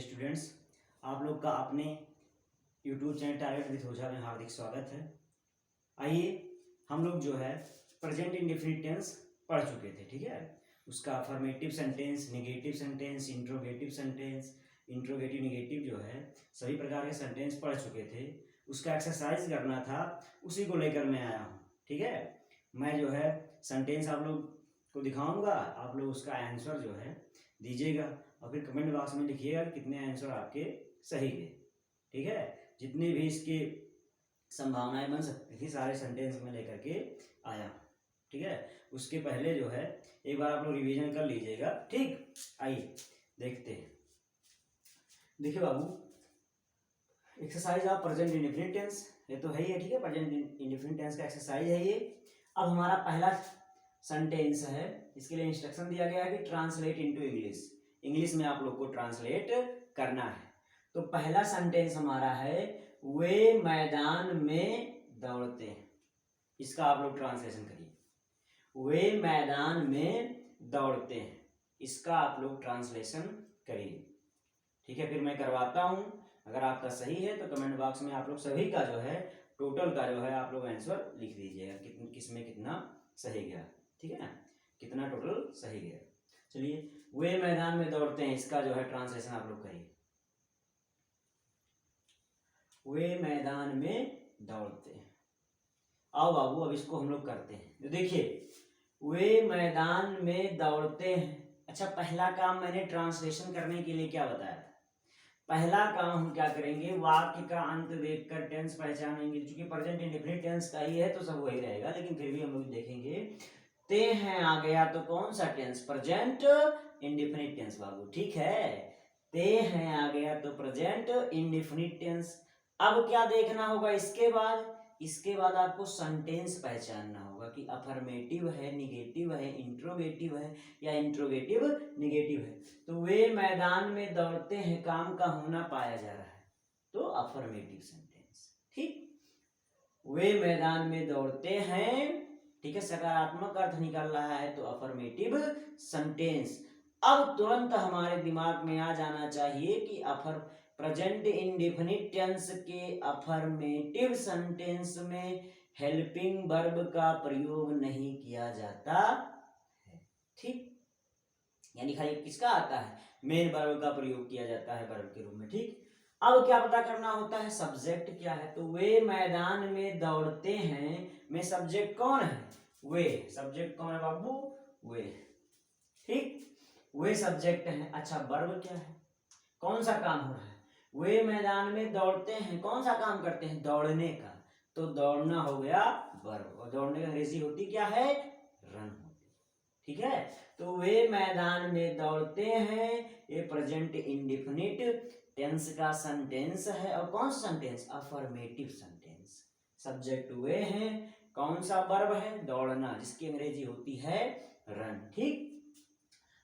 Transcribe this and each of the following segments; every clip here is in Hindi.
स्टूडेंट्स, आप लोग का अपने यूट्यूब चैनल टारगेट विद ओझा में हार्दिक स्वागत है। आइए हम लोग जो है प्रेजेंट इंडेफिनिट टेंस पढ़ चुके थे, ठीक है। उसका affirmative sentence, negative sentence, interrogative sentence, interrogative negative जो है सभी प्रकार के सेंटेंस पढ़ चुके थे। उसका एक्सरसाइज करना था, उसी को लेकर मैं आया हूँ, ठीक है। मैं जो है सेंटेंस आप लोग को दिखाऊंगा, आप लोग उसका आंसर जो है दीजिएगा और फिर कमेंट बॉक्स में लिखिएगा कितने आंसर आपके सही गए, ठीक है। जितनी भी इसकी संभावनाएं बन सकती थी सारे सेंटेंस में लेकर के आया, ठीक है। उसके पहले जो है एक बार आप लोग रिवीजन कर लीजिएगा, ठीक। आइए देखते हैं। देखिए बाबू, exercise of present indefinite tense, ये तो है ही है, ठीक है। प्रेजेंट इंडेफिनिट टेंस का एक्सरसाइज है ये। अब हमारा पहला सेंटेंस है, इसके लिए इंस्ट्रक्शन दिया गया है कि ट्रांसलेट इनटू इंग्लिश। इंग्लिश में आप लोग को ट्रांसलेट करना है। तो पहला सेंटेंस हमारा है, वे मैदान में दौड़ते हैं। इसका आप लोग ट्रांसलेशन करिए, वे मैदान में दौड़ते हैं। इसका आप लोग ट्रांसलेशन करिए, ठीक है। फिर मैं करवाता हूं, अगर आपका सही है तो कमेंट बॉक्स में आप लोग सभी का जो है टोटल का जो है आप लोग आंसर लिख दीजिएगा, किसमें कितना सही गया, ठीक है ना, कितना टोटल सही गया। चलिए, वे मैदान में दौड़ते हैं, इसका जो है ट्रांसलेशन आप लोग करिए, वे मैदान में दौड़ते हैं। आओ बाबू, अब इसको हम लोग करते हैं। तो देखिए, वे मैदान में दौड़ते हैं। अच्छा, पहला काम मैंने ट्रांसलेशन करने के लिए क्या बताया था? पहला काम हम क्या करेंगे, वाक्य का अंत देखकर टेंस पहचानेंगे। क्योंकि प्रेजेंट इंडेफिनिट टेंस का ही है तो सब वही रहेगा, लेकिन फिर भी हम लोग देखेंगे। ते हैं आ गया तो कौन सा टेंस? प्रेजेंट इंडेफिनिट टेंस बाबू, ठीक है। ते हैं आ गया तो प्रेजेंट इंडेफिनिट टेंस। अब क्या देखना होगा इसके बाद? इसके बाद आपको सेंटेंस पहचानना होगा कि अफर्मेटिव है, निगेटिव है, इंट्रोगेटिव है या इंट्रोगेटिव निगेटिव है। तो वे मैदान में दौड़ते हैं, काम का होना पाया जा रहा है, तो अफर्मेटिव सेंटेंस, ठीक। वे मैदान में दौड़ते हैं, ठीक है, सकारात्मक अर्थ निकल रहा है तो अफर्मेटिव सेंटेंस। अब तुरंत हमारे दिमाग में आ जाना चाहिए कि प्रेजेंट इंडेफिनिट टेंस के अफर्मेटिव सेंटेंस में हेल्पिंग वर्ब का प्रयोग नहीं किया जाता है, ठीक। यानी खाली किसका आता है? मेन वर्ब का प्रयोग किया जाता है वर्ब के रूप में, ठीक। अब क्या पता करना होता है? सब्जेक्ट क्या है? तो वे मैदान में दौड़ते हैं में सब्जेक्ट कौन है? वे। सब्जेक्ट कौन है बाबू? वे, ठीक। वे सब्जेक्ट है। अच्छा, वर्ब क्या है? कौन सा काम हो रहा है? वे मैदान में दौड़ते हैं, कौन सा काम करते हैं? दौड़ने का। तो दौड़ना हो गया वर्ब, और दौड़ने की अंग्रेजी होती क्या है? रन होती, ठीक है। तो वे मैदान में दौड़ते हैं, ये प्रेजेंट इंडेफिनिट टेंस का सेंटेंस है। और कौन सा सेंटेंस? Affirmative sentence. सब्जेक्ट वे हैं, कौन सा वर्ब है? दौड़ना, जिसकी अंग्रेजी होती है रन, ठीक।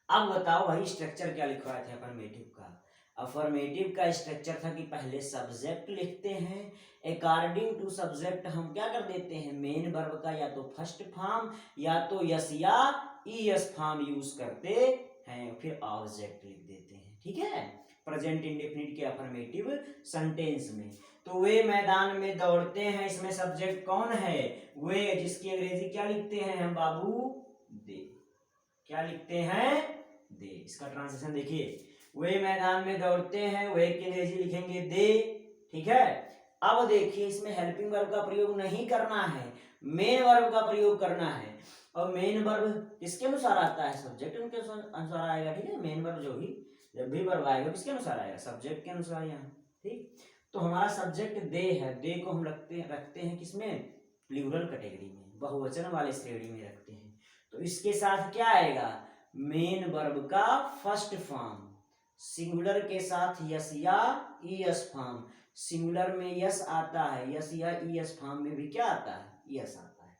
अब बताओ भाई, स्ट्रक्चर क्या लिखवाए थे अफर्मेटिव का? अफर्मेटिव का स्ट्रक्चर था कि पहले सब्जेक्ट लिखते हैं, अकॉर्डिंग टू सब्जेक्ट हम क्या कर देते हैं? मेन वर्ब का या तो फर्स्ट फॉर्म या तो यस या ईएस फॉर्म यूज करते हैं, फिर ऑब्जेक्ट लिख देते हैं, ठीक है, प्रेजेंट इंडेफिनिट के अफर्मेटिव सेंटेंस में। तो वे मैदान में दौड़ते हैं, इसमें सब्जेक्ट कौन है? वे, जिसकी अंग्रेजी क्या लिखते हैं हम बाबू? दे। क्या लिखते हैं? दे। इसका ट्रांसलेशन देखिए, वे मैदान में दौड़ते हैं, वे की अंग्रेजी लिखेंगे दे, ठीक है। अब देखिए, इसमें हेल्पिंग वर्ब का प्रयोग नहीं करना है, मेन वर्ब का प्रयोग करना है। और मेन वर्ब किसके अनुसार आता है? सब्जेक्ट उनके अनुसार आएगा, ठीक है। मेन वर्ब जो भी जब भी वर्ब आएगा किसके अनुसार आएगा? सब्जेक्ट के अनुसार यहाँ, ठीक। तो हमारा सब्जेक्ट दे है, दे को हम रखते हैं किसमें? प्लूरल कैटेगरी में, बहुवचन वाले श्रेणी में रखते हैं। तो इसके साथ क्या आएगा? मेन वर्ब का फर्स्ट फॉर्म, सिंगुलर के साथ यस या ईएस फॉर्म। सिंगुलर में यस आता है, यस या ईएस फॉर्म में भी क्या आता है? यस आता है।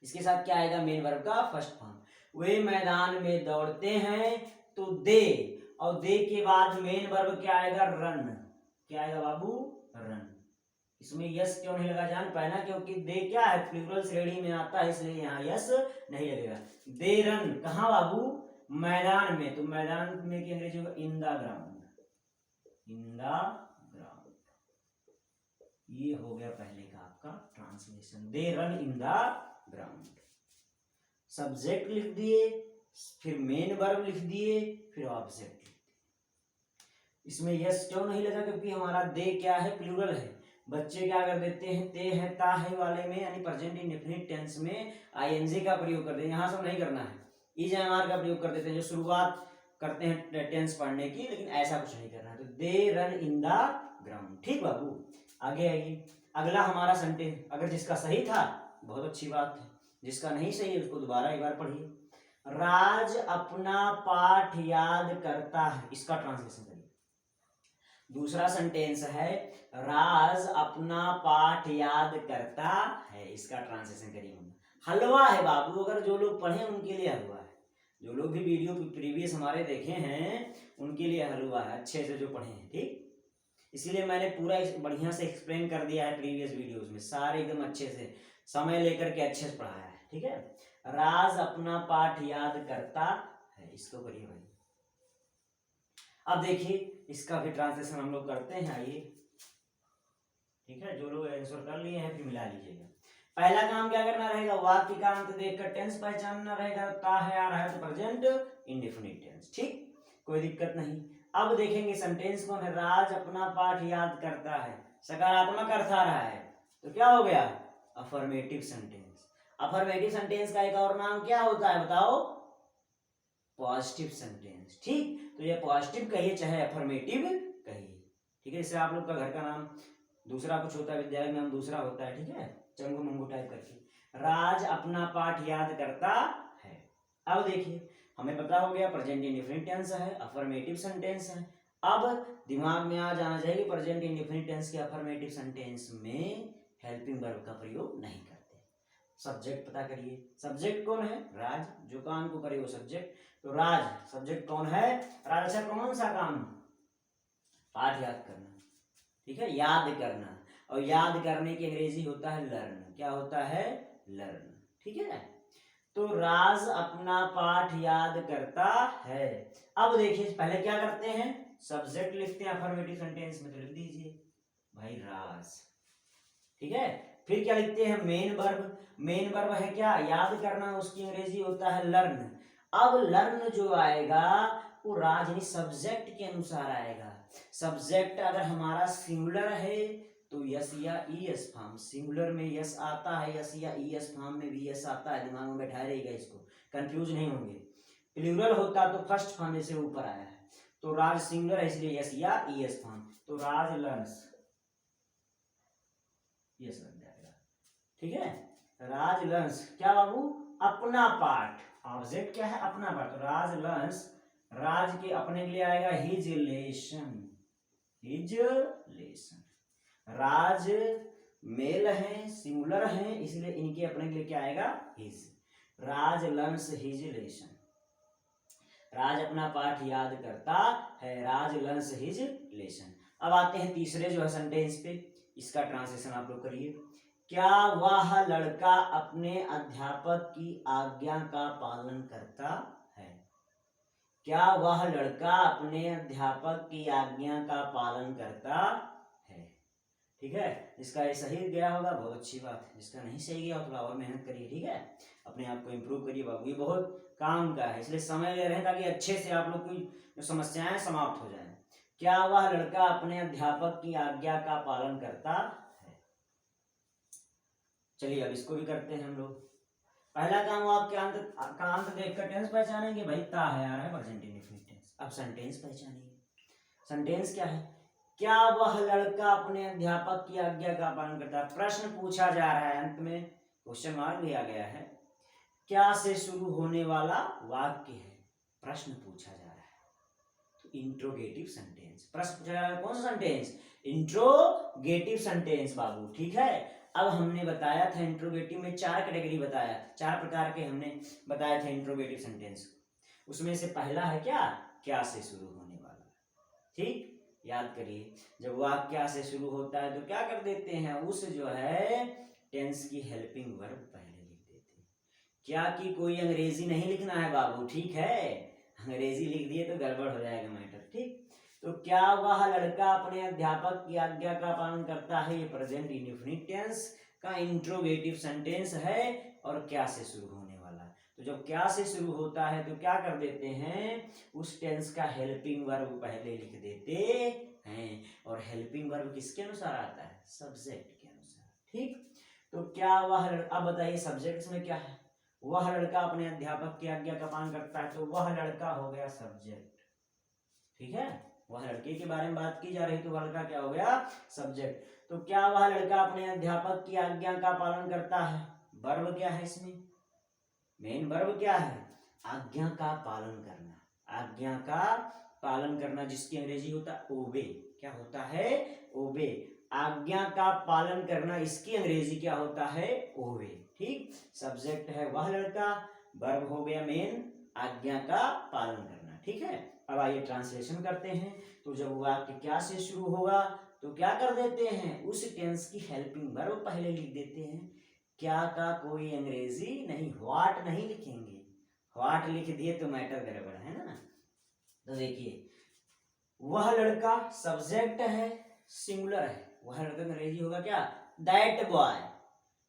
इसके साथ क्या आएगा? मेन वर्ब का फर्स्ट फॉर्म। वे मैदान में दौड़ते हैं, तो दे, और दे के बाद मेन वर्ब क्या आएगा? रन। क्या आएगा बाबू? रन। इसमें यस क्यों नहीं लगा जान पाए ना, क्योंकि दे क्या है? प्लूरल श्रेणी में आता है, इसलिए यहाँ यस नहीं लगेगा। दे रन कहाँ बाबू? मैदान में। तो मैदान में की अंग्रेजी होगा in the ground, in the ground. ये हो गया पहले का आपका translation, they run in the ground. Subject लिख दिए, फिर मेन वर्ब लिख दिए, फिर ऑब्जेक्ट लिख दिए। इसमें यस क्यों नहीं लगा? क्योंकि हमारा दे क्या है? प्लूरल है। बच्चे क्या कर देते हैं? ते है, ता है वाले में यानी प्रेजेंट इंडेफिनिट टेंस में आईएनजी का प्रयोग करते हैं। यहाँ सब नहीं करना है, इज एम आर का प्रयोग कर देते हैं जो शुरुआत करते हैं टेंस पढ़ने की, लेकिन ऐसा कुछ नहीं करना है। तो they run in the ground. ठीक बाबू, आगे आइए। अगला हमारा सेंटेंस, अगर जिसका सही था बहुत अच्छी बात है, जिसका नहीं सही है उसको दोबारा एक बार पढ़िए। राज अपना पाठ याद करता है, इसका ट्रांसलेशन करिए। दूसरा सेंटेंस है राज अपना पाठ याद करता है, इसका ट्रांसलेशन करिए। हलवा है बाबू, अगर जो लोग पढ़े उनके लिए हलवा है। जो लोग भी वीडियो प्रीवियस हमारे देखे हैं उनके लिए हलवा है, अच्छे से जो पढ़े हैं। ठीक, इसीलिए मैंने पूरा बढ़िया से एक्सप्लेन कर दिया है प्रीवियस वीडियोस में, सारे एकदम अच्छे से समय लेकर के अच्छे से पढ़ाया है। ठीक है, राज अपना पाठ याद करता है, इसको करिए भाई। अब देखिए इसका भी ट्रांसलेशन हम लोग करते हैं, आइए। ठीक है, जो लोग आंसर कर लिए हैं फिर मिला लीजिएगा। पहला काम क्या करना रहेगा? वाक्य का अंत देखकर टेंस पहचानना रहेगा। ता है, आ रहा है तो प्रेजेंट इंडेफिनिट टेंस। ठीक, कोई दिक्कत नहीं। अब देखेंगे सेंटेंस कौन है? राज अपना पाठ याद करता है, सकारात्मक अर्थ आ रहा है, तो क्या हो गया? Affirmative sentence. अफर्मेटिव सेंटेंस का एक और नाम क्या होता है बताओ? Positive sentence. ठीक, तो ये पॉजिटिव कहिए चाहे अफर्मेटिव कहिए। ठीक है, इससे आप लोग का घर का नाम दूसरा कुछ होता है, विद्यालय में नाम दूसरा होता है। ठीक है, चंगू मंगू टाइप करके। राज अपना पाठ याद करता है। अब देखिए हमें पता हो गया प्रेजेंट इंडेफिनिट टेंस है, अफर्मेटिव सेंटेंस है। अब दिमाग में आ जाना चाहिए प्रेजेंट इंडेफिनिट टेंस के अफर्मेटिव सेंटेंस में हेल्पिंग वर्ब का प्रयोग नहीं करते। सब्जेक्ट पता करिए, सब्जेक्ट कौन है? राज, जो काम को करे वो सब्जेक्ट। तो राज सब्जेक्ट कौन है? राज। अच्छा, कौन सा काम? पाठ याद करना। ठीक है, याद करना, और याद करने की अंग्रेजी होता है लर्न। क्या होता है? लर्न। ठीक है, तो राज अपना पाठ याद करता है। अब देखिए पहले क्या करते हैं? सब्जेक्ट लिखते हैं अफर्मेटिव सेंटेंस में, तो लिख दीजिए भाई राज। ठीक है, फिर क्या लिखते हैं? Main verb. मेन वर्ब है क्या? याद करना, उसकी अंग्रेजी होता है लर्न। अब लर्न जो आएगा वो राज यानी सब्जेक्ट के अनुसार आएगा। सब्जेक्ट अगर हमारा सिंगुलर है तो यस या ईएस फॉर्म, सिंगुलर में यस आता है, यस या ईएस फॉर्म में भी यस आता है, दिमाग में बैठा रहेगा, इसको कंफ्यूज नहीं होंगे। प्लूरल होता तो फर्स्ट फॉर्म से ऊपर आया है, तो राज सिंगुलर है इसलिए यस या ईएस फॉर्म, तो राज लर्न्स, यस लग जाएगा। ठीक है, राज लर्न्स क्या बाबू? अपना पाठ। ऑब्जेक्ट क्या है? अपना पाठ। तो राज लर्न्स, राज के अपने के लिए आएगा हिज लेसन, हिज लेसन। राज मेल है, सिंगुलर है, इसलिए इनके अपने के लिए क्या आएगा? हिज। राज लर्न्स हिज लेसन, राज अपना पाठ याद करता है, राज लर्न्स हिज लेसन। अब आते हैं तीसरे जो है सेंटेंस पे, इसका ट्रांसलेशन आप लोग करिए। क्या वह लड़का अपने अध्यापक की आज्ञा का पालन करता है? क्या वह लड़का अपने अध्यापक की आज्ञा का पालन करता है? ठीक है, जिसका ये सही गया होगा बहुत अच्छी बात है, जिसका नहीं सही गया थोड़ा और मेहनत करिए। ठीक है, अपने आप को इम्प्रूव करिए बाबू, ये बहुत काम का है, इसलिए समय ले रहे हैं ताकि अच्छे से आप लोग की जो समस्याएं समाप्त हो जाए। क्या वह लड़का अपने अध्यापक की आज्ञा का पालन करता है? चलिए अब इसको भी करते हैं हम लोग। पहला काम आपके अंत देखकर टेंस पहचानेंगे भाई, ता है, आ रहा है प्रेजेंट इंडेफिनिट टेंस। अब सेंटेंस पहचानिए, सेंटेंस क्या है? क्या वह लड़का अपने अध्यापक की आज्ञा का पालन करता है? प्रश्न पूछा जा रहा है, अंत में क्वेश्चन मार्क दिया गया है। क्या से शुरू होने वाला वाक्य है, प्रश्न पूछा जा रहा है, तो इंट्रोगेटिव सेंटेंस। प्रश्न पूछा जा रहा है, कौन सा सेंटेंस? इंट्रोगेटिव सेंटेंस बाबू। ठीक है, अब हमने बताया था इंट्रोगेटिव में 4 कैटेगरी बताया था, 4 प्रकार के हमने बताया था इंट्रोगेटिव सेंटेंस। उसमें से पहला है क्या से शुरू होने वाला। ठीक, याद करिए, जब वाक्य क्या से शुरू होता है तो क्या कर देते हैं? उस जो है टेंस की हेल्पिंग वर्ब पहले लिख देते हैं। क्या की कोई अंग्रेजी नहीं लिखना है बाबू। ठीक है, अंग्रेजी लिख दिए तो गड़बड़ हो जाएगा मैटर। ठीक, तो क्या वह लड़का अपने अध्यापक की आज्ञा का पालन करता है, ये प्रेजेंट इंडेफिनिट टेंस का इंट्रोगेटिव सेंटेंस है और क्या से शुरू होने वाला है। तो जब क्या से शुरू होता है तो क्या कर देते हैं, उस टेंस का हेल्पिंग वर्ब पहले लिख देते हैं, और हेल्पिंग वर्ब किसके अनुसार आता है, सब्जेक्ट के अनुसार। ठीक, तो क्या वह अब बताइए सब्जेक्ट में क्या है, वह लड़का अपने अध्यापक की आज्ञा का पालन करता है, तो वह लड़का हो गया सब्जेक्ट। ठीक है, वह लड़के के बारे में बात की जा रही, तो वह लड़का क्या हो गया, सब्जेक्ट। तो क्या वह लड़का अपने अध्यापक की आज्ञा का पालन करता है, वर्ब क्या है इसमें, मेन वर्ब क्या है, आज्ञा का पालन करना, आज्ञा का पालन करना, जिसकी अंग्रेजी होता है ओबे। क्या होता है, ओबे, आज्ञा का पालन करना, इसकी अंग्रेजी क्या होता है, ओबे। ठीक, सब्जेक्ट है वह लड़का, वर्ब हो गया मेन, आज्ञा का पालन करना। ठीक है, अब आइए ट्रांसलेशन करते हैं। तो जब वाक्य क्या से शुरू होगा तो क्या कर देते हैं, उस टेंस की हेल्पिंग वर्ब पहले लिख देते हैं। क्या का कोई अंग्रेजी नहीं, व्हाट नहीं लिखेंगे, व्हाट लिख दिए तो मैटर गड़बड़ है ना। तो देखिए वह लड़का सब्जेक्ट है, सिंगुलर है, वह लड़का अंग्रेजी होगा क्या, दैट बॉय,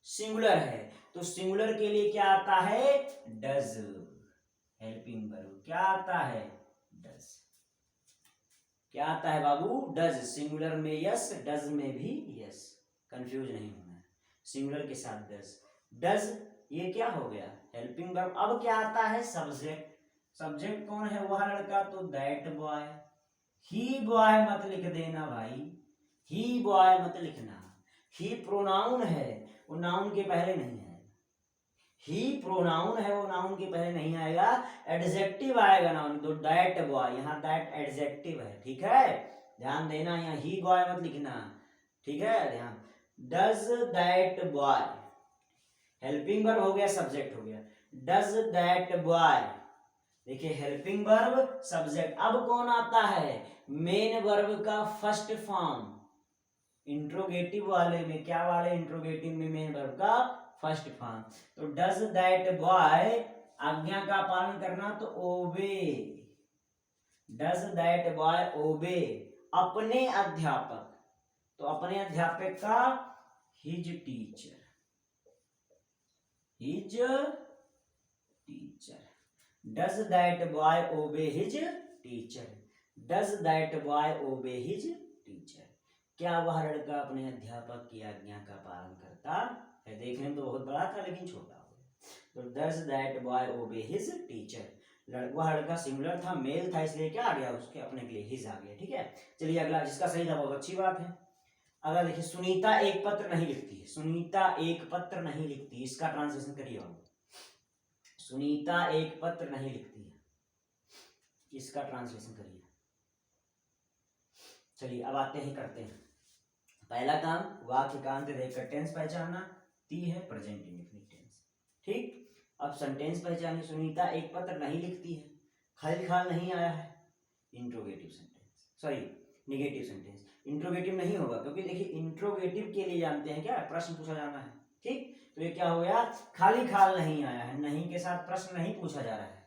सिंगुलर है, तो सिंगुलर के लिए क्या आता है, डज, हेल्पिंग वर्ब क्या आता है, डज। क्या आता है बाबू, डज, सिंगुलर में यस, डज में भी यस, कंफ्यूज नहीं होना है, सिंगुलर के साथ डज, डज ये क्या हो गया, हेल्पिंग वर्ब। अब क्या आता है, सब्जेक्ट, सब्जेक्ट कौन है, वह लड़का, तो दैट बॉय, ही बॉय मत लिख देना भाई, ही बॉय मत लिखना, ही प्रोनाउन है, वो नाउन के पहले नहीं है, ही प्रोनाउन है, वो नाउन के पहले नहीं आएगा, एडजेक्टिव आएगा नाउन, तो दैट बॉय, यहाँ दैट एडजेक्टिव है। ठीक है, ध्यान देना, यहाँ ही बॉय मत लिखना। ठीक है, ध्यान, does that boy, helping verb हो गया, सब्जेक्ट हो गया, डज दैट बॉय, देखिए हेल्पिंग वर्ब सब्जेक्ट। अब कौन आता है, मेन वर्ब का फर्स्ट फॉर्म, इंट्रोगेटिव वाले में, क्या वाले, इंट्रोगेटिव में मेन वर्ब का फर्स्ट फॉर्म, तो डज दैट बॉय, आज्ञा का पालन करना, तो ओबे, डज दैट बॉय ओबे अपने अध्यापक, तो अपने अध्यापक का his teacher, his teacher, does that boy ओबे his teacher, does that boy ओबे हिज टीचर, क्या वह लड़का अपने अध्यापक की आज्ञा का पालन करता है, देखने में तो बहुत बड़ा था लेकिन छोटा हो गया, तो डज दैट बॉय ओबे हिज टीचर, वह लड़का सिंगुलर था, मेल था, इसलिए क्या आ गया, उसके अपने के लिए हिज आ गया। ठीक है, चलिए अगला, जिसका सही था बहुत अच्छी बात है। अगला देखिए, सुनीता एक पत्र नहीं लिखती है, सुनीता एक पत्र नहीं लिखती, इसका ट्रांसलेशन करिए बाबू, सुनीता एक पत्र नहीं लिखती है, इसका ट्रांसलेशन करिए। चलिए अब आते हैं, करते हैं। पहला काम, वाक्य का अंत देखकर टेंस पहचानना, ती है प्रेजेंट इंडेफिनिट टेंस। ठीक, अब सेंटेंस पहचानिए, सुनीता एक पत्र नहीं लिखती है, खाली खाल नहीं आया है, interrogative sentence, sorry negative sentence, interrogative नहीं होगा, क्योंकि देखिए इंट्रोगेटिव के लिए जानते हैं क्या, प्रश्न पूछा जाना है। ठीक, तो ये क्या हो गया, खाली खाल नहीं आया है, नहीं के साथ प्रश्न नहीं पूछा जा रहा है,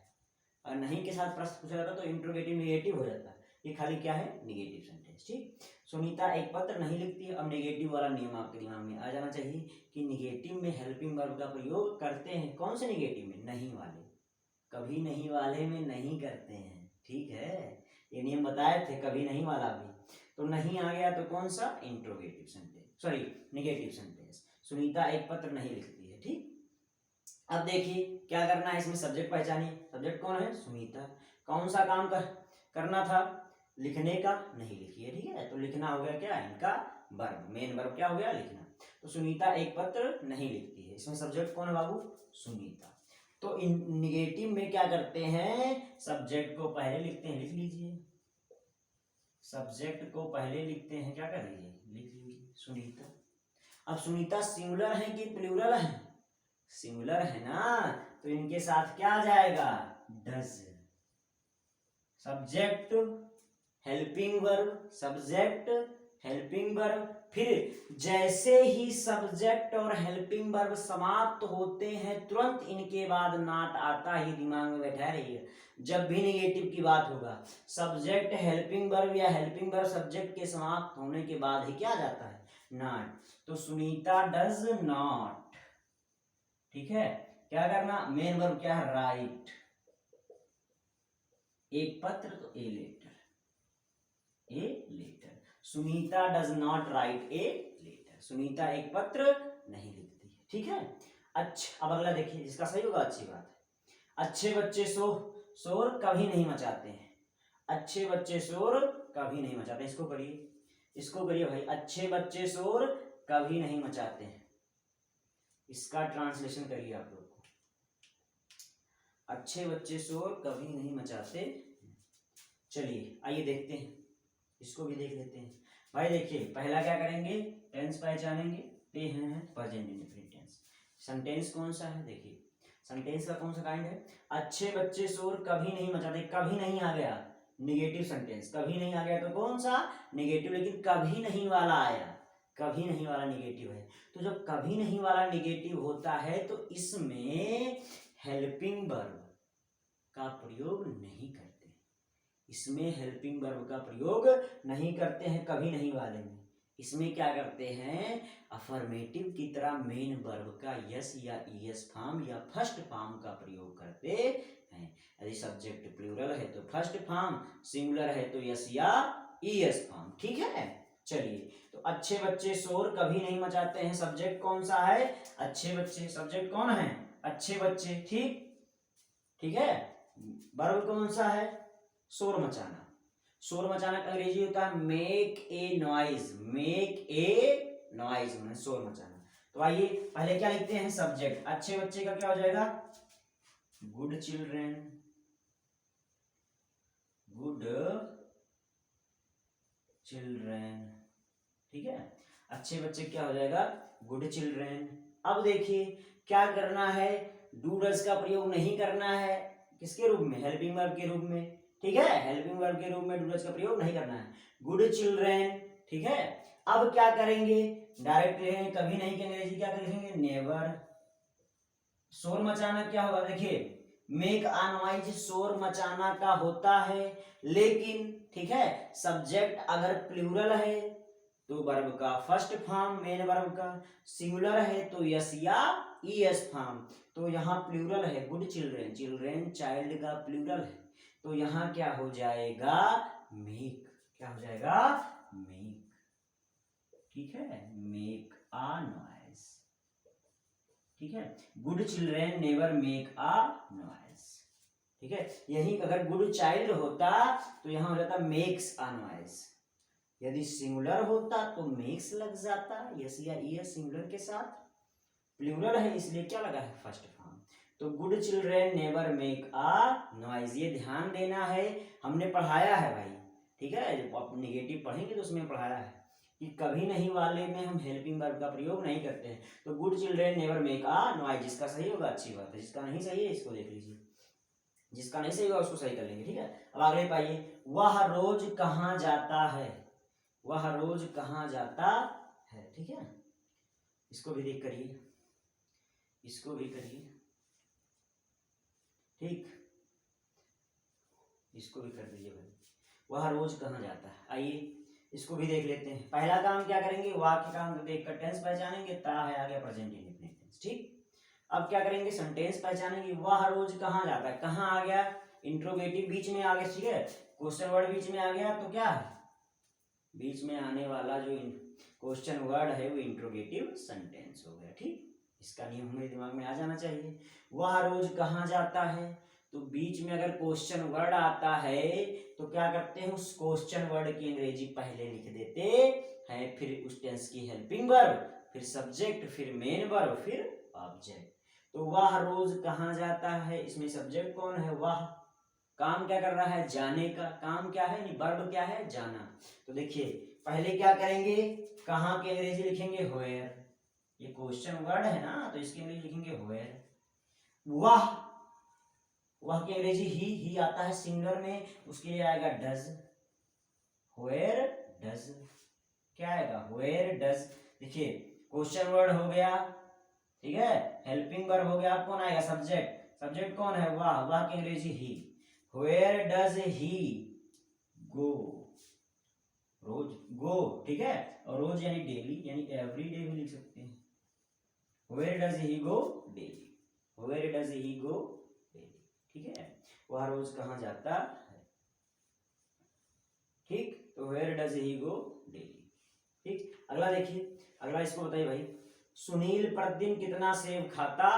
और नहीं के साथ प्रश्न पूछा जाता तो इंट्रोगेटिव निगेटिव हो जाता है, ये खाली क्या है, निगेटिव सेंटेंस। ठीक, सुनीता एक पत्र नहीं लिखती है, अब नेगेटिव वाला नियम आपके दिमाग में आ जाना चाहिए कि निगेटिव में हेल्पिंग वर्ब का प्रयोग करते हैं, कौन से निगेटिव में, नहीं वाले, कभी नहीं वाले में नहीं करते हैं। ठीक है, ये नियम बताए थे, कभी नहीं वाला भी, तो नहीं आ गया तो कौन सा, interrogative sentence, sorry negative sentence, Sunita एक पत्र नहीं लिखती है। ठीक, अब देखिए क्या करना है, इसमें सब्जेक्ट पहचानिए, सब्जेक्ट कौन है, सुनीता, कौन सा काम करना था, लिखने का, नहीं लिखी है। ठीक है, तो लिखना हो गया क्या, इनका वर्ब, मेन वर्ब क्या हो गया, लिखना, तो सुनीता एक पत्र नहीं लिखती है, इसमें सब्जेक्ट कौन है बाबू, सुनीता। तो इन निगेटिव में क्या करते हैं, सब्जेक्ट को पहले लिखते हैं, लिख लीजिए, सब्जेक्ट को पहले लिखते हैं, क्या कर लीजिए, लिख लीजिए, सुनीता। अब सुनीता सिंगुलर है कि प्लूरल है, सिंगुलर है ना, तो इनके साथ क्या आ जाएगा, does, subject, helping verb, subject, helping verb, फिर जैसे ही सब्जेक्ट और हेल्पिंग वर्ब समाप्त होते हैं तुरंत इनके बाद नॉट आता ही दिमाग में बैठा रहिए। जब भी नेगेटिव की बात होगा सब्जेक्ट हेल्पिंग वर्ब या हेल्पिंग वर्ब सब्जेक्ट के समाप्त होने के बाद ही क्या जाता है, नॉट। तो सुनीता डज नॉट, ठीक है। क्या करना, मेन वर्ब क्या है, राइट। एक पत्र तो a letter, a letter. Sunita does not write a letter, Sunita एक पत्र नहीं लिखती है, ठीक है। अच्छा अब अगला देखिए, जिसका सही होगा अच्छी बात है। अच्छे बच्चे शोर कभी नहीं मचाते हैं, अच्छे बच्चे शोर कभी नहीं मचाते। इसको करिए, इसको करिए भाई, अच्छे बच्चे शोर कभी नहीं मचाते हैं। इसका ट्रांसलेशन करिए आप लोग को, अच्छे बच्चे शोर कभी नहीं मचाते। चलिए आइए देखते हैं, इसको भी देख लेते हैं भाई। देखिए पहला क्या करेंगे, टेंस पहचानेंगे, ते हैं प्रेजेंट इंडेफिनिट टेंस। सेंटेंस कौन सा है, देखिए सेंटेंस का कौन सा काइंड है, अच्छे बच्चे शोर कभी नहीं मचाते। कभी नहीं आ गया निगेटिव सेंटेंस, कभी नहीं आ गया तो कौन सा, नेगेटिव। लेकिन कभी नहीं वाला आया, कभी नहीं वाला निगेटिव है। तो जब कभी नहीं वाला निगेटिव होता है तो इसमें हेल्पिंग वर्ब का प्रयोग नहीं करते, इसमें हेल्पिंग वर्ब का प्रयोग नहीं करते हैं कभी नहीं वाले में। इसमें क्या करते हैं, अफर्मेटिव की तरह मेन वर्ब का यस या ईएस फॉर्म या फर्स्ट फॉर्म का प्रयोग करते हैं। यदि सब्जेक्ट प्लूरल है तो फर्स्ट फॉर्म, सिंगुलर है तो यस या ईएस फॉर्म, ठीक है। चलिए तो अच्छे बच्चे शोर कभी नहीं मचाते हैं, सब्जेक्ट कौन सा है, अच्छे बच्चे, सब्जेक्ट कौन है, अच्छे बच्चे, ठीक, ठीक है। वर्ब कौन सा है, शोर मचाना। शोर मचाना का अंग्रेजी होता है make a noise, make a noise मतलब शोर मचाना। तो आइए पहले क्या लिखते हैं, सब्जेक्ट। अच्छे बच्चे का क्या हो जाएगा, गुड चिल्ड्रेन, गुड चिल्ड्रेन, ठीक है। अच्छे बच्चे क्या हो जाएगा, गुड चिल्ड्रेन। अब देखिए क्या करना है, डू डज का प्रयोग नहीं करना है, किसके रूप में, हेल्पिंग वर्ब के रूप में, ठीक है। हेल्पिंग वर्ब के रूप में डू डज का प्रयोग नहीं करना है, गुड चिल्ड्रेन, ठीक है। अब क्या करेंगे, डायरेक्ट लेंगे, कभी नहीं के अंग्रेजी क्या लिखेंगे, नेवर। शोर मचाना क्या होगा, देखिए मेक अ नॉइज शोर मचाना का होता है, लेकिन ठीक है सब्जेक्ट अगर प्लूरल है तो वर्ब का फर्स्ट फॉर्म मेन वर्ब का, सिंगुलर है तो यस या ईएस फॉर्म। तो यहाँ प्लूरल है गुड चिल्ड्रेन, चिल्ड्रेन चाइल्ड का प्लूरल है, तो यहाँ क्या हो जाएगा, मेक, क्या हो जाएगा, मेक, ठीक है, मेक अ नॉइज, ठीक है। Good children never make a noise, ठीक है। यही अगर गुड चाइल्ड होता तो यहाँ हो जाता मेक्स अ नॉइज, यदि सिंगुलर होता तो मेक्स लग जाता यस या ईएस सिंगुलर के साथ, प्लूरल है इसलिए क्या लगा है, फर्स्ट फॉर्म। तो good children never make a noise, ये ध्यान देना है, हमने पढ़ाया है भाई, ठीक है। आप नेगेटिव पढ़ेंगे तो उसमें पढ़ाया है कि कभी नहीं वाले में हम हेल्पिंग वर्ब का प्रयोग नहीं करते हैं। तो good children never make a noise, जिसका सही होगा अच्छी बात है, जिसका नहीं सही है इसको देख लीजिए, जिसका नहीं सही होगा उसको सही कर लेंगे, ठीक है। अब आगे पाइए, वह रोज कहाँ जाता है, वह रोज कहाँ जाता है, ठीक है। इसको भी देख करिए, इसको भी करिए, ठीक, इसको भी कर दीजिए भाई, वह रोज कहाँ जाता है। आइए इसको भी देख लेते हैं। पहला काम क्या करेंगे, वाक्य काम देखकर टेंस पहचानेंगे, ता है आ गया प्रेजेंट इंडेफिनिट टेंस, ठीक। अब क्या करेंगे, सेंटेंस पहचानेंगे, वह रोज कहाँ जाता है, कहाँ आ गया, इंट्रोगेटिव बीच में आ गया, ठीक है, क्वेश्चन वर्ड बीच में आ गया तो क्या है, बीच में आने वाला जो क्वेश्चन वर्ड है वो इंट्रोगेटिव सेंटेंस हो गया, ठीक। इसका नियम हमारे दिमाग में आ जाना चाहिए। वह रोज कहाँ जाता है, तो बीच में अगर क्वेश्चन वर्ड आता है तो क्या करते हैं, उस क्वेश्चन वर्ड की अंग्रेजी पहले लिख देते हैं, फिर उस टेंस की हेल्पिंग वर्ब, फिर सब्जेक्ट, फिर मेन वर्ब, फिर ऑब्जेक्ट। तो वह रोज कहाँ जाता है, इसमें सब्जेक्ट कौन है, वह, काम क्या कर रहा है, जाने का, काम क्या है, वर्ब क्या है, जाना। तो देखिए पहले क्या करेंगे, कहाँ की अंग्रेजी लिखेंगे, व्हेयर, ये क्वेश्चन वर्ड है ना तो इसकी अंग्रेजी लिखेंगे व्हेयर। वह, वह की अंग्रेजी ही आता है सिंगुलर में, उसके लिए आएगा डज, व्हेयर डज, क्या आएगा वेयर डज, देखिए क्वेश्चन वर्ड हो गया, ठीक है, हेल्पिंग वर्ब हो गया, कौन आएगा सब्जेक्ट, सब्जेक्ट कौन है वाह, वाह की अंग्रेजी ही, वेयर डज ही गो, रोज गो, ठीक है, और रोज यानी डेली यानी एवरी डे भी लिख सकते हैं, where does he go daily, where does he go daily, ठीक है, वह रोज कहाँ जाता है, ठीक, तो where does he go daily, ठीक। अगला देखिए, अगला इसको बताइए भाई, सुनील प्रतिदिन कितना सेब खाता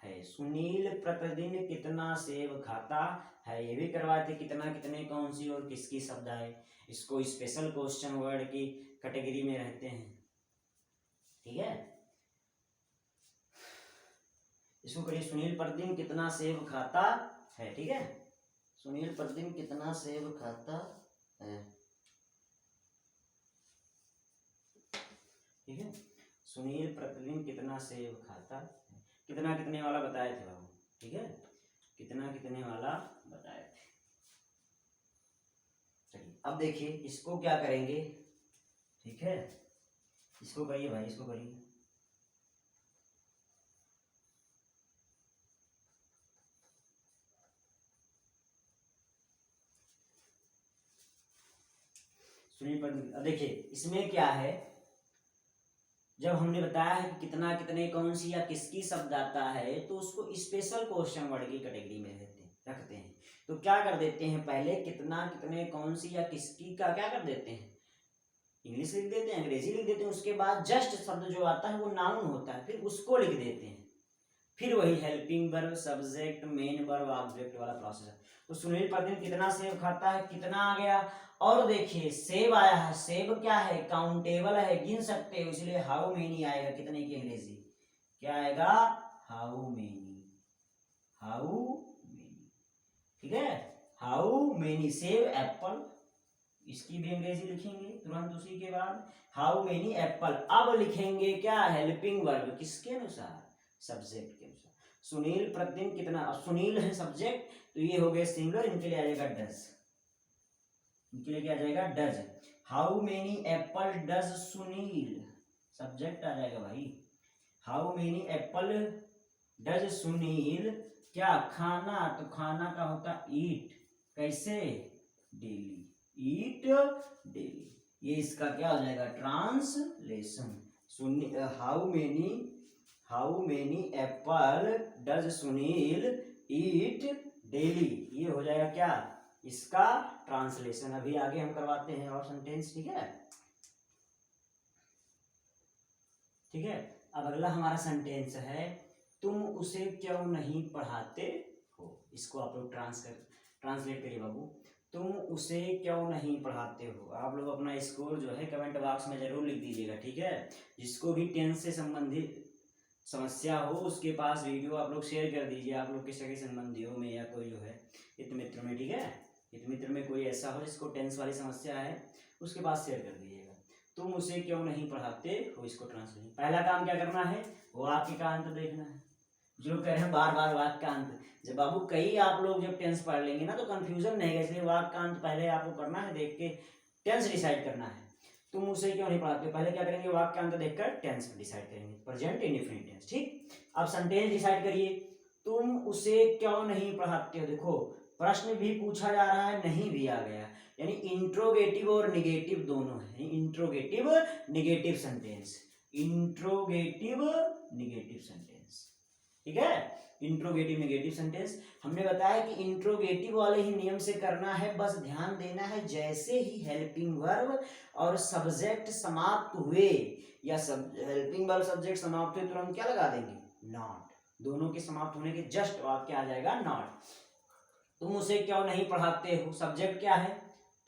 है, सुनील प्रतिदिन कितना सेब खाता है, ये भी करवाए थे, कितना कितने कौन सी और किसकी शब्द आए, इसको स्पेशल क्वेश्चन वर्ड की कैटेगरी में रहते हैं, ठीक है। इसको करिए, सुनील प्रतिदिन कितना सेब खाता है, ठीक है, सुनील प्रतिदिन कितना सेब खाता है, ठीक है, सुनील प्रतिदिन कितना सेब खाता है, कितना कितने वाला बताए थे बाबू, ठीक है, कितना कितने वाला बताए थे। चलिए अब देखिए इसको क्या करेंगे, ठीक है, इसको करिए भाई, इसको करिए, सुनील प्रतिदिन, अब देखिए इसमें क्या है, जब हमने बताया है कि कितना कितने कौन सी या किसकी शब्द आता है, तो उसको स्पेशल क्वेश्चन वर्ड की कैटेगरी में रखते हैं, तो क्या कर देते हैं, पहले कितना कितने कौन सी या किसकी का क्या कर देते हैं, इंग्लिश लिख देते हैं, अंग्रेजी लिख देते हैं, उसके बाद जस्ट शब्द जो आता है वो नाउन होता है, फिर उसको लिख देते हैं, फिर वही helping verb, subject, main verb, object वाला प्रोसेस है। तो सुनील प्रतिदिन कितना सेब खाता है, कितना आ गया, और देखिए सेब आया है, सेब क्या है, काउंटेबल है, गिन सकते हो, इसलिए हाउ मेनी आएगा, कितने की अंग्रेजी क्या आएगा, हाउ मेनी, हाउ मेनी, ठीक है, हाउ मेनी सेब एप्पल, इसकी भी अंग्रेजी लिखेंगे तुरंत उसी के बाद, हाउ मेनी एप्पल। अब लिखेंगे क्या, हेल्पिंग वर्ब, किसके अनुसार, सब्जेक्ट के अनुसार, सुनील प्रतिदिन कितना, अब सुनील है सब्जेक्ट, तो ये हो गए सिंगुलर, इनके लिए आ जाएगा डज, इनके लिए क्या आ जाएगा does, how many apple does Sunil, subject आ जाएगा भाई, how many apple does Sunil क्या खाना, तो खाना का होता ईट, कैसे डेली, ईट डेली, ये इसका क्या हो जाएगा translation, how many apple does Sunil eat daily, ये हो जाएगा क्या इसका ट्रांसलेशन। अभी आगे हम करवाते हैं और सेंटेंस, ठीक है, ठीक है। अब अगला हमारा सेंटेंस है, तुम उसे क्यों नहीं पढ़ाते हो, इसको आप लोग ट्रांसलेट करिए बाबू, तुम उसे क्यों नहीं पढ़ाते हो, आप लोग अपना स्कोर जो है कमेंट बॉक्स में जरूर लिख दीजिएगा, ठीक है, जिसको भी टेंस से संबंधित समस्या हो उसके पास वीडियो आप लोग शेयर कर दीजिए, आप लोग के सगे संबंधियों में या कोई जो है हित मित्र में, ठीक है, हित मित्र में कोई ऐसा हो जिसको टेंस वाली समस्या है उसके पास शेयर कर दीजिएगा, तुम उसे क्यों नहीं पढ़ाते हो, इसको ट्रांसलेट, पहला काम क्या करना है, वाक्य का अंत देखना है, जो कह रहे हैं बार बार वाक्य का अंत, जब बाबू कई आप लोग जब टेंस पढ़ लेंगे ना तो कंफ्यूजन नहीं है, इसलिए वाक्य का अंत पहले आपको करना है, देख के टेंस डिसाइड करना है, तुम उसे क्यों नहीं पढ़ाते हो, पहले क्या करेंगे वाक्य का अंत देखकर टेंस डिसाइड करेंगे, प्रेजेंट इंडेफिनिट टेंस, ठीक। अब सेंटेंस डिसाइड करिए, तुम उसे क्यों नहीं पढ़ाते हो, देखो प्रश्न भी पूछा जा रहा है, नहीं भी आ गया, यानी इंट्रोगेटिव और निगेटिव दोनों है, interrogative negative sentence, interrogative negative sentence, ठीक है, इंट्रोगेटिव निगेटिव सेंटेंस। हमने बताया कि इंट्रोगेटिव वाले ही नियम से करना है, बस ध्यान देना है, जैसे ही हेल्पिंग वर्ब और सब्जेक्ट समाप्त हुए या हेल्पिंग वर्ब सब्जेक्ट समाप्त हुए तुरंत क्या लगा देंगे, नॉट, दोनों के समाप्त होने के जस्ट बाद क्या आ जाएगा, नॉट। तुम उसे क्यों नहीं पढ़ाते हो, सब्जेक्ट क्या है,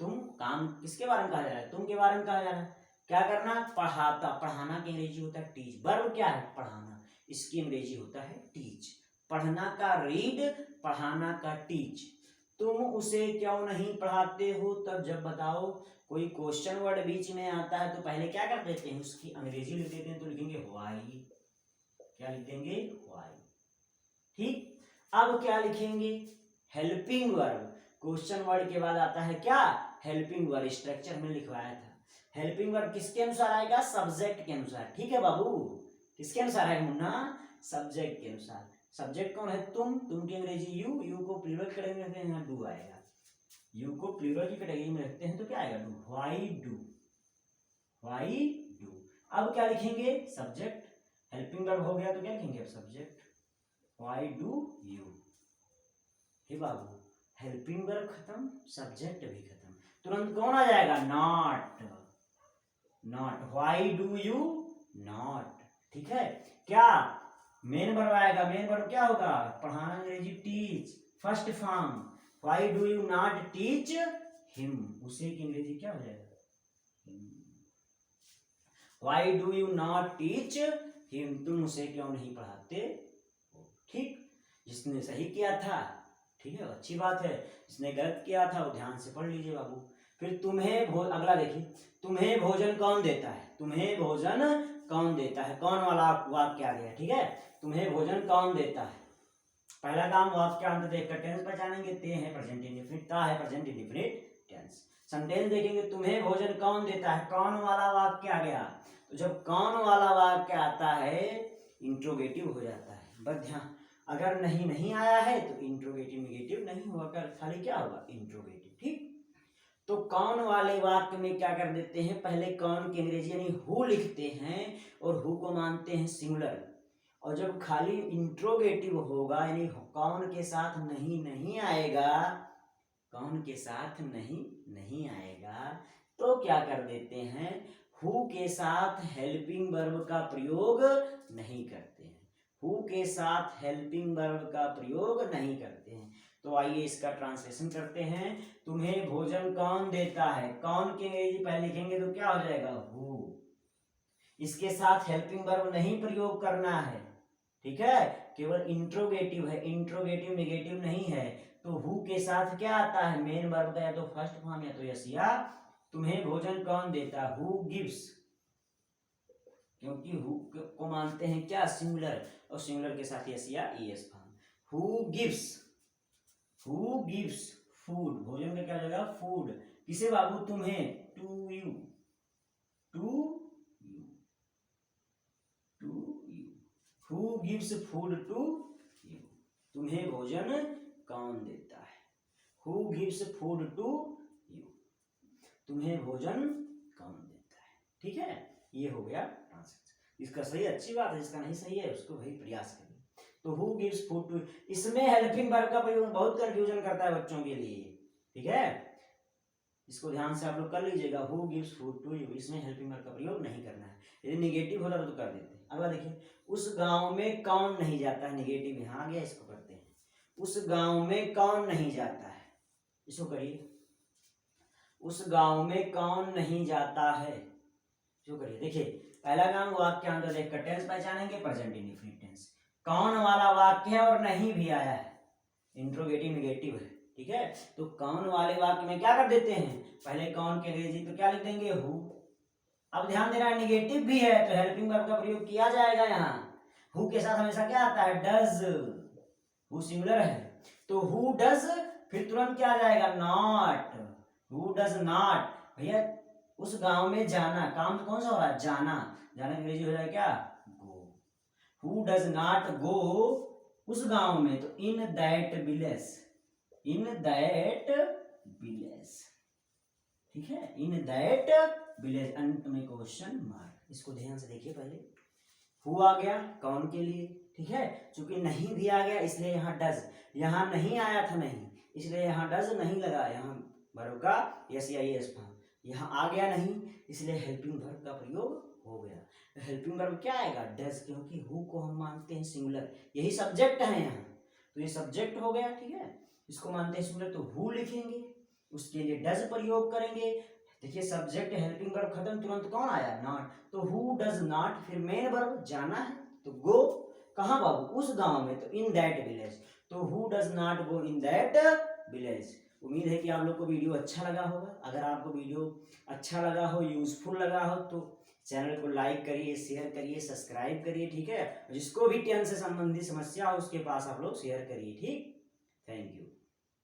तुम, काम किसके बारे में कहा जा रहा है, तुम के बारे में कहा जा रहा है, क्या करना, पढ़ाता, पढ़ाना की अंग्रेजी होता है टीच, वर्ब क्या है पढ़ाना, इसकी अंग्रेजी होता है टीच, पढ़ना का रीड, पढ़ाना का टीच, तुम उसे क्यों नहीं पढ़ाते हो, तब जब बताओ कोई क्वेश्चन वर्ड बीच में आता है तो पहले क्या कर देते हैं, उसकी अंग्रेजी लिख देते हैं, तो लिखेंगे व्हाई, क्या लिख देंगे व्हाई, ठीक। अब क्या लिखेंगे, हेल्पिंग वर्ब, क्वेश्चन वर्ड के बाद आता है क्या हेल्पिंग वर्ब स्ट्रक्चर में लिखवाया था। हेल्पिंग वर्ब किसके अनुसार आएगा? सब्जेक्ट के अनुसार। ठीक है बाबू, किसके अनुसार आएगा मुन्ना? सब्जेक्ट के अनुसार। सब्जेक्ट कौन है? तुम की अंग्रेजी यू, यू को प्लूरल कैटेगरी में रखते हैं, यहाँ डू आएगा। यू को प्लूरल की कैटेगरी में रखते हैं तो क्या आएगा? Do. Why do, why do. अब क्या लिखेंगे? सब्जेक्ट। हेल्पिंग वर्ब हो गया तो क्या लिखेंगे? अब सब्जेक्ट। Why do you. हे बाबू, हेल्पिंग वर्ब खत्म, सब्जेक्ट भी खत्म, तुरंत कौन आ जाएगा? Not. Not. Why do you not. ठीक है, क्या मेन वर्ब आएगा? मेन वर्ब क्या होगा? पढ़ाना अंग्रेजी teach, first form. Why do you not teach him, उसे की अंग्रेजी क्या हो जाएगा? Why do you not teach him, तुम उसे क्यों नहीं पढ़ाते? ठीक, जिसने सही किया था, ठीक है, अच्छी बात है। जिसने गलत किया था वो ध्यान से पढ़ लीजिए बाबू। फिर अगला देखिए, तुम्हें भोजन कौन देता है? तुम्हें भोजन कौन देता है? कौन वाला वाक्य आ गया। ठीक है, तुम्हें भोजन कौन देता है? पहला काम वाक्य अंत देखकर टेंस पहचानेंगे। ते है प्रेजेंट इंडेफिनिट, ता है प्रेजेंट इंडेफिनिट टेंस। सेंटेंस देखेंगे, तुम्हें भोजन कौन देता है, कौन वाला वाक्य आ गया। तो जब कौन वाला वाक्य आता है इंट्रोगेटिव हो जाता है। बस ध्यान, अगर नहीं आया है तो इंट्रोगेटिव निगेटिव नहीं होगा, खाली क्या होगा? इंट्रोगेटिव। ठीक, तो कौन वाले वाक्य में क्या कर देते हैं? पहले कौन की अंग्रेजी यानी हु लिखते हैं और हु को मानते हैं सिंगुलर। और जब खाली इंट्रोगेटिव होगा यानी कौन के साथ नहीं आएगा, कौन के साथ नहीं आएगा, तो क्या कर देते हैं? हु के साथ हेल्पिंग वर्ब का प्रयोग नहीं करते हैं। हु के साथ हेल्पिंग वर्ब का प्रयोग नहीं करते हैं। तो आइए इसका ट्रांसलेशन करते हैं। तुम्हें भोजन कौन देता है? कौन के अंग्रेजी पहले लिखेंगे तो क्या हो जाएगा? हु। इसके साथ हेल्पिंग वर्ब नहीं प्रयोग करना है। ठीक है, केवल इंट्रोगेटिव है, इंट्रोगेटिव निगेटिव नहीं है। तो हु के साथ क्या आता है? मेन वर्ब का या तो फर्स्ट फॉर्म या तो यस या। तुम्हें भोजन कौन देता? हु गिव्स, क्योंकि हु को मानते हैं क्या? सिंगुलर, और सिंगुलर के साथ यस या es form. Who gives, who gives food, भोजन का क्या हो जाएगा? फूड। किसे बाबू? तुम्हें, to you, to you, to you. Who gives food to you, तुम्हें भोजन कौन देता है? Who gives food to you, तुम्हें भोजन कौन देता है? ठीक है, ये हो गया ट्रांसलेशन। इसका सही अच्छी बात है, जिसका नहीं सही है उसको भाई प्रयास करिए। तो हु गिव्स फूड टू, इसमें हेल्पिंग वर्ब का प्रयोग बहुत कंफ्यूजन करता है बच्चों के लिए। ठीक है, इसको ध्यान से आप लोग कर लीजिएगा। Who gives food to you, इसमें हेल्पिंग वर्ब का प्रयोग नहीं करना है। यदि निगेटिव होता तो कर देते। अगला देखिए, उस गांव में कौन नहीं जाता है? निगेटिव यहाँ आ गया, इसको करते हैं। उस गांव में कौन नहीं जाता है? इसको करिए। उस गांव में कौन नहीं जाता है? जो करिए, देखिए पहला काम वाक्य अंदर देखकर टेंस पहचानेंगे, प्रेजेंट इंडेफिनिट टेंस। कौन वाला वाक्य है और नहीं भी आया है, इंट्रोगेटिव निगेटिव है। ठीक है, तो कौन वाले वाक्य में क्या कर देते हैं? पहले कौन के अंग्रेजी तो क्या लिख देंगे? हु। अब ध्यान देना, निगेटिव भी है तो हेल्पिंग वर्ब का प्रयोग किया जाएगा। यहाँ हु के साथ हमेशा क्या आता है? डज। हु सिंगुलर है तो हु डज, फिर तुरंत क्या आ जाएगा? नॉट। हु डज नॉट, भैया उस गांव में जाना, काम तो कौन सा हो रहा है? जाना। जाना की अंग्रेजी हो जाएगा क्या? गो। हु डज नॉट गो उस गांव में, तो in that village, in that village. ठीक है, इन दैट विलेज, अंत में क्वेश्चन मार्क। इसको ध्यान से देखिए। पहले हु आ गया कौन के लिए, ठीक है, चूंकि नहीं भी आ गया इसलिए यहाँ डज, यहाँ नहीं आया था नहीं, इसलिए यहाँ डज नहीं लगा, यहाँ वर्ब का यस या एस फॉर्म। यहाँ आ गया नहीं इसलिए हेल्पिंग वर्ब का प्रयोग हो गया। तो हेल्पिंग वर्ब क्या आएगा? डज, क्योंकि हु को हम मानते हैं सिंगुलर, यही सब्जेक्ट है यहाँ, तो ये सब्जेक्ट हो गया। ठीक है, इसको मानते हैं सिंगुलर तो हु लिखेंगे, उसके लिए डज प्रयोग करेंगे। देखिए सब्जेक्ट हेल्पिंग वर्ब खत्म, तुरंत कौन आया? नॉट। तो हु डज नॉट, फिर मेन वर्ब जाना है तो गो, कहाँ बाबू? उस गांव में, तो इन दैट विलेज। तो who does not go in that village. उम्मीद है कि आप लोग को वीडियो अच्छा लगा होगा। अगर आपको वीडियो अच्छा लगा हो, यूजफुल लगा हो, तो चैनल को लाइक करिए, शेयर करिए, सब्सक्राइब करिए। ठीक है, जिसको भी टेंस से संबंधित समस्या हो उसके पास आप लोग शेयर करिए। ठीक, थैंक यू।